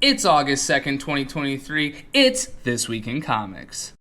It's August 2nd, 2023. It's This Week in Comics.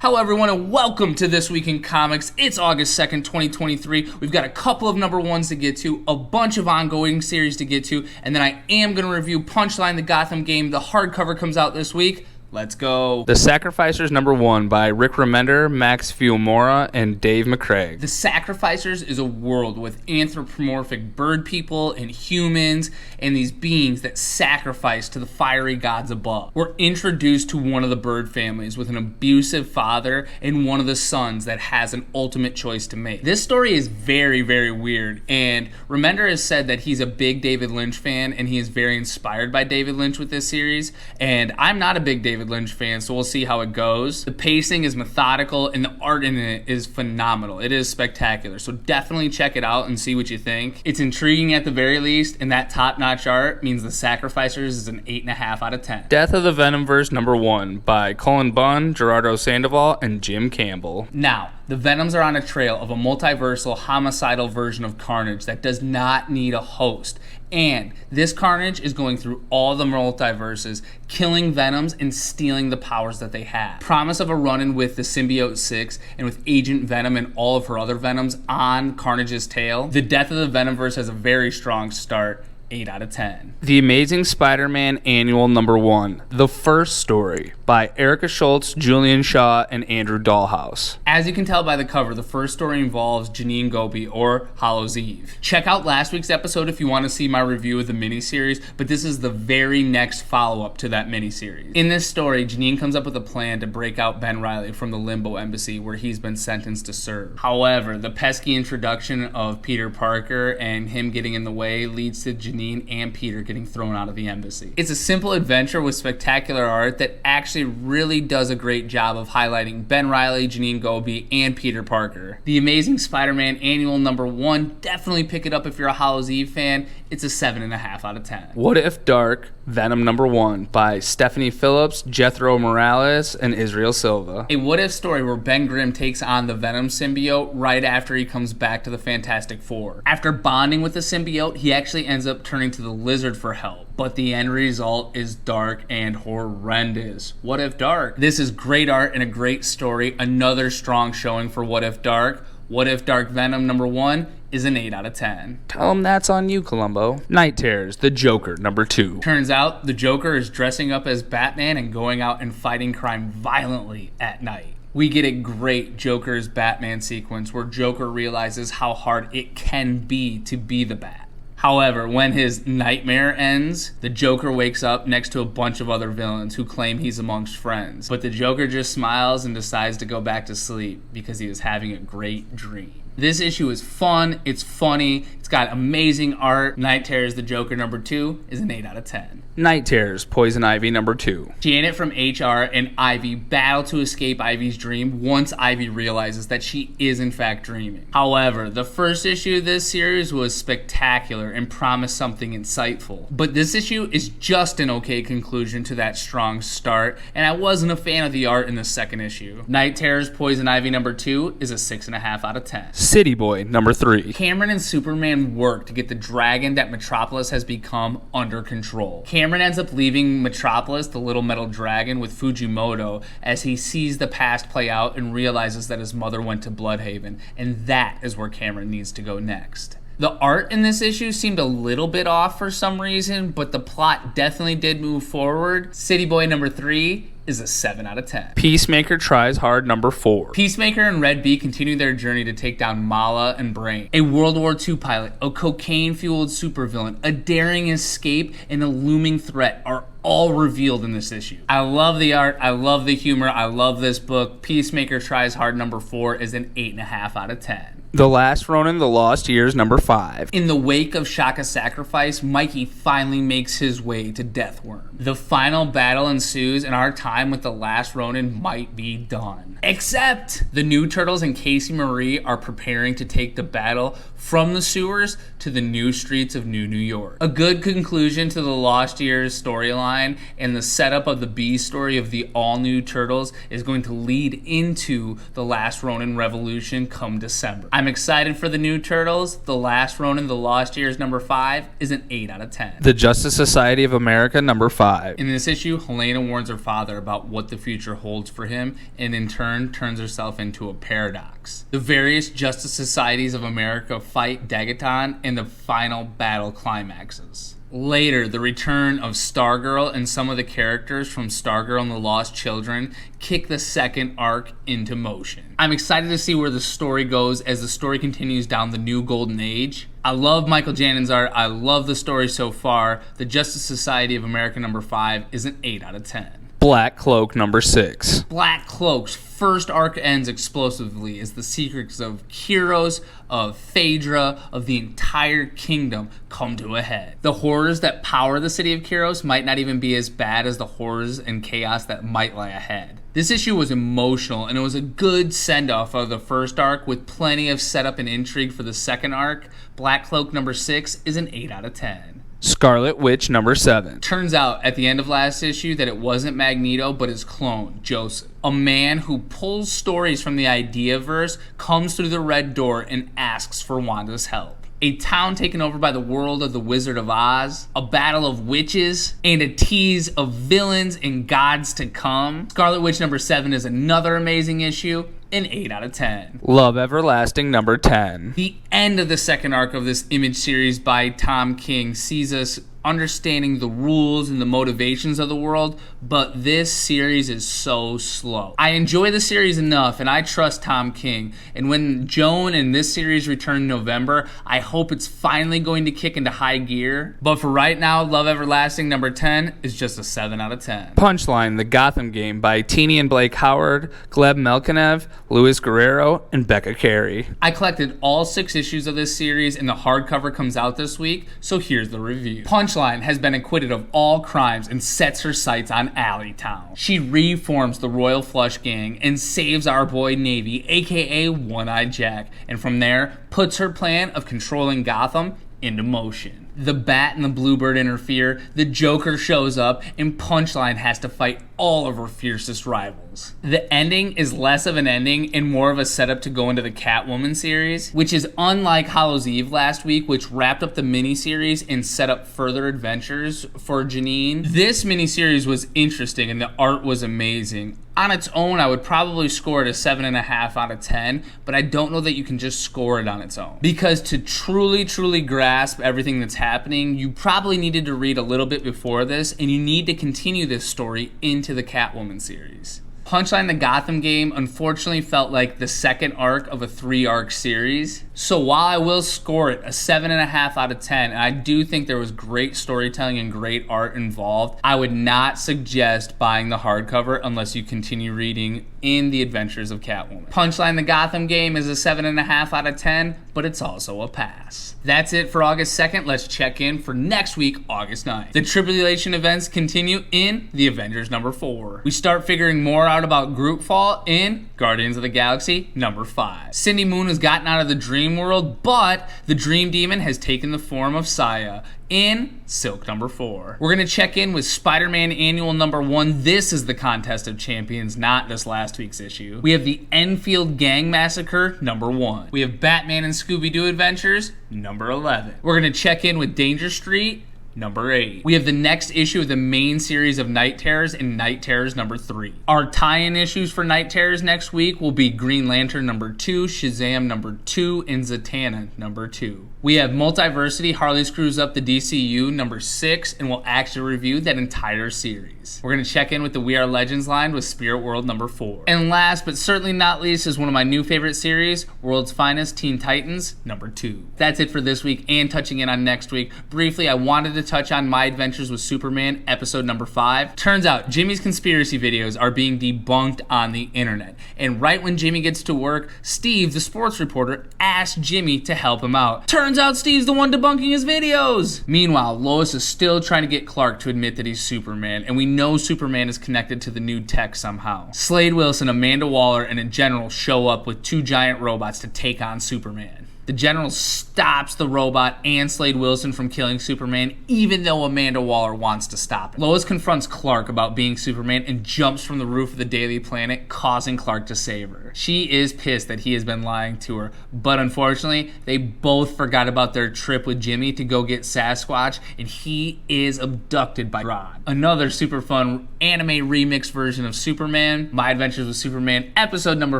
Hello everyone and welcome to This Week in Comics. It's August 2nd, 2023. We've got a couple of number ones to get to, a bunch of ongoing series to get to, and then I am going to review Punchline the Gotham game. The hardcover comes out this week. Let's go. The Sacrificers number 1 by Rick Remender, Max Fiumara, and Dave McCraig. The Sacrificers is a world with anthropomorphic bird people and humans and these beings that sacrifice to the fiery gods above. We're introduced to one of the bird families with an abusive father and one of the sons that has an ultimate choice to make. This story is very, very weird, and Remender has said that he's a big David Lynch fan and he is very inspired by David Lynch with this series, and I'm not a big David Lynch fan, so we'll see how it goes. The pacing is methodical and the art in it is phenomenal. It is spectacular, so definitely check it out and see what you think. It's intriguing at the very least, and that top-notch art means The Sacrificers is an 8.5 out of 10. Death of the Venomverse number 1 by Cullen Bunn, Gerardo Sandoval, and Jim Campbell. Now, the Venoms are on a trail of a multiversal, homicidal version of Carnage that does not need a host. And this Carnage is going through all the multiverses, killing Venoms and stealing the powers that they have. Promise of a run-in with the Symbiote 6 and with Agent Venom and all of her other Venoms on Carnage's tail. The Death of the Venomverse has a very strong start. 8 out of 10. The Amazing Spider-Man Annual number 1, The First Story by Erica Schultz, Julian Shaw, and Andrew Dahlhaus. As you can tell by the cover, the first story involves Janine Gobi, or Hallows' Eve. Check out last week's episode if you want to see my review of the miniseries, but this is the very next follow-up to that miniseries. In this story, Janine comes up with a plan to break out Ben Reilly from the Limbo Embassy where he's been sentenced to serve. However, the pesky introduction of Peter Parker and him getting in the way leads to Janine and Peter getting thrown out of the embassy. It's a simple adventure with spectacular art that actually really does a great job of highlighting Ben Reilly, Janine Gobi, and Peter Parker. The Amazing Spider-Man Annual number 1, definitely pick it up if you're a Hallows' Eve fan. It's a 7.5 out of 10. What If Dark Venom number 1 by Stephanie Phillips, Jethro Morales, and Israel Silva. A what if story where Ben Grimm takes on the Venom symbiote right after he comes back to the Fantastic Four. After bonding with the symbiote, he actually ends up turning to the Lizard for help, but the end result is dark and horrendous. What If Dark? This is great art and a great story. Another strong showing for What If Dark. What If Dark Venom number 1 is an 8 out of 10. Tell him that's on you, Columbo. Night Terrors, The Joker, number 2. Turns out the Joker is dressing up as Batman and going out and fighting crime violently at night. We get a great Joker's Batman sequence where Joker realizes how hard it can be to be the Bat. However, when his nightmare ends, the Joker wakes up next to a bunch of other villains who claim he's amongst friends. But the Joker just smiles and decides to go back to sleep because he was having a great dream. This issue is fun, it's funny, it's got amazing art. Night Terrors The Joker number 2 is an 8 out of 10. Night Terrors Poison Ivy number 2. Janet from HR and Ivy battle to escape Ivy's dream once Ivy realizes that she is in fact dreaming. However, the first issue of this series was spectacular and promised something insightful. But this issue is just an okay conclusion to that strong start, and I wasn't a fan of the art in the second issue. Night Terrors Poison Ivy number 2 is a 6.5 out of 10. City Boy number 3. Cameron and Superman work to get the dragon that Metropolis has become under control. Cameron ends up leaving Metropolis, the little metal dragon, with Fujimoto as he sees the past play out and realizes that his mother went to Bloodhaven, and that is where Cameron needs to go next. The art in this issue seemed a little bit off for some reason, but the plot definitely did move forward. City Boy number 3 is a 7 out of 10. Peacemaker Tries Hard number 4. Peacemaker and Red Bee continue their journey to take down Mala and Brain, a World War II pilot, a cocaine-fueled supervillain, a daring escape, and a looming threat are all revealed in this issue. I love the art, I love the humor, I love this book. Peacemaker Tries Hard number 4 is an 8.5 out of 10. The Last Ronin, The Lost Years, number 5. In the wake of Shaka's sacrifice, Mikey finally makes his way to Deathworm. The final battle ensues, and our time with The Last Ronin might be done. Except the new Turtles and Casey Marie are preparing to take the battle from the sewers to the new streets of New York. A good conclusion to the Lost Years storyline and the setup of the B story of the all-new Turtles is going to lead into The Last Ronin Revolution come December. I'm excited for the new Turtles. The Last Ronin, The Lost Years number 5 is an 8 out of 10. The Justice Society of America number 5. In this issue, Helena warns her father about what the future holds for him and in turn turns herself into a paradox. The various Justice Societies of America fight Dagaton in the final battle climaxes. Later, the return of Stargirl and some of the characters from Stargirl and the Lost Children kick the second arc into motion. I'm excited to see where the story goes as the story continues down the new golden age. I love Michael Jannon's art. I love the story so far. The Justice Society of America number 5 is an 8 out of 10. Black Cloak number 6. Black Cloak's first arc ends explosively as the secrets of Kyros, of Phaedra, of the entire kingdom come to a head. The horrors that power the city of Kyros might not even be as bad as the horrors and chaos that might lie ahead. This issue was emotional and it was a good send-off of the first arc with plenty of setup and intrigue for the second arc. Black Cloak number 6 is an 8 out of 10. Scarlet Witch number 7. Turns out at the end of last issue that it wasn't Magneto but his clone, Joseph. A man who pulls stories from the Ideaverse comes through the Red Door and asks for Wanda's help. A town taken over by the world of the Wizard of Oz, a battle of witches, and a tease of villains and gods to come. Scarlet Witch number 7 is another amazing issue, an 8 out of 10. Love Everlasting number 10. The end of the second arc of this Image series by Tom King sees us understanding the rules and the motivations of the world, but this series is so slow. I enjoy the series enough and I trust Tom King, and when Joan and this series return in November, I hope it's finally going to kick into high gear. But for right now, Love Everlasting number 10 is just a 7 out of 10. Punchline, The Gotham Game by Teeny and Blake Howard, Gleb Melkinev, Luis Guerrero, and Becca Carey. I collected all 6 issues of this series and the hardcover comes out this week, so here's the review. Punchline has been acquitted of all crimes and sets her sights on Alleytown. She reforms the Royal Flush Gang and saves our boy Navy, aka One-Eyed Jack, and from there puts her plan of controlling Gotham into motion. The Bat and the Bluebird interfere, the Joker shows up, and Punchline has to fight all of her fiercest rivals. The ending is less of an ending and more of a setup to go into the Catwoman series, which is unlike Hallows Eve last week, which wrapped up the miniseries and set up further adventures for Janine. This miniseries was interesting and the art was amazing. On its own, I would probably score it a 7.5 out of 10, but I don't know that you can just score it on its own. Because to truly grasp everything that's happening, you probably needed to read a little bit before this, and you need to continue this story into the Catwoman series. Punchline the Gotham Game unfortunately felt like the second arc of a 3-arc series. So while I will score it a 7.5 out of 10, and I do think there was great storytelling and great art involved, I would not suggest buying the hardcover unless you continue reading in the adventures of Catwoman. Punchline the Gotham Game is a 7.5 out of 10, but it's also a pass. That's it for August 2nd. Let's check in for next week, August 9th. The Tribulation events continue in The Avengers number 4. We start figuring more out about Groot Fall in Guardians of the Galaxy number 5. Cindy Moon has gotten out of the dream world, but the Dream Demon has taken the form of Saya in Silk number 4. We're going to check in with Spider-Man Annual number 1. This is the Contest of Champions, not this last week's issue. We have the Enfield Gang Massacre number 1. We have Batman and Scooby-Doo Adventures number 11. We're going to check in with Danger Street number 8. We have the next issue of the main series of Night Terrors and Night Terrors number 3. Our tie-in issues for Night Terrors next week will be Green Lantern number 2, Shazam number 2, and Zatanna number 2. We have Multiversity, Harley Screws Up the DCU number 6, and we'll actually review that entire series. We're going to check in with the We Are Legends line with Spirit World number 4. And last but certainly not least is one of my new favorite series, World's Finest Teen Titans number 2. That's it for this week and touching in on next week. Briefly, I wanted to touch on My Adventures with Superman episode number 5. Turns out Jimmy's conspiracy videos are being debunked on the internet. And right when Jimmy gets to work, Steve, the sports reporter, asks Jimmy to help him out. Turns out Steve's the one debunking his videos. Meanwhile, Lois is still trying to get Clark to admit that he's Superman, and we know Superman is connected to the new tech somehow. Slade Wilson, Amanda Waller, and a general show up with 2 giant robots to take on Superman. The general stops the robot and Slade Wilson from killing Superman, even though Amanda Waller wants to stop it. Lois confronts Clark about being Superman and jumps from the roof of the Daily Planet, causing Clark to save her. She is pissed that he has been lying to her, but unfortunately, they both forgot about their trip with Jimmy to go get Sasquatch, and he is abducted by Rod. Another super fun anime remix version of Superman, My Adventures with Superman, episode number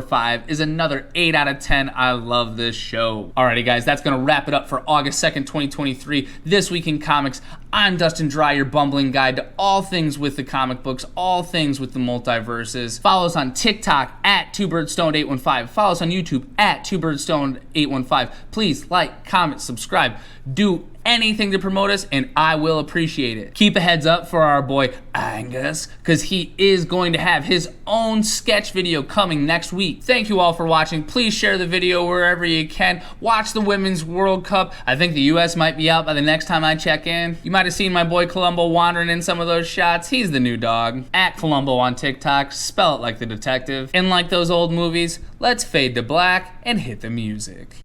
5, is another 8 out of 10. I love this show. Alrighty guys, that's gonna wrap it up for August 2nd, 2023, This Week in Comics. I'm Dustin Dry, your bumbling guide to all things with the comic books, all things with the multiverses. Follow us on TikTok at 2birdstoned815. Follow us on YouTube at 2birdstoned815. Please like, comment, subscribe. Do anything to promote us and I will appreciate it. Keep a heads up for our boy Angus, because he is going to have his own sketch video coming next week. Thank you all for watching. Please share the video wherever you can. Watch the Women's World Cup. I think the US might be out by the next time I check in. You might have seen my boy Columbo wandering in some of those shots. He's the new dog. At Columbo on TikTok. Spell it like the detective. And like those old movies, let's fade to black and hit the music.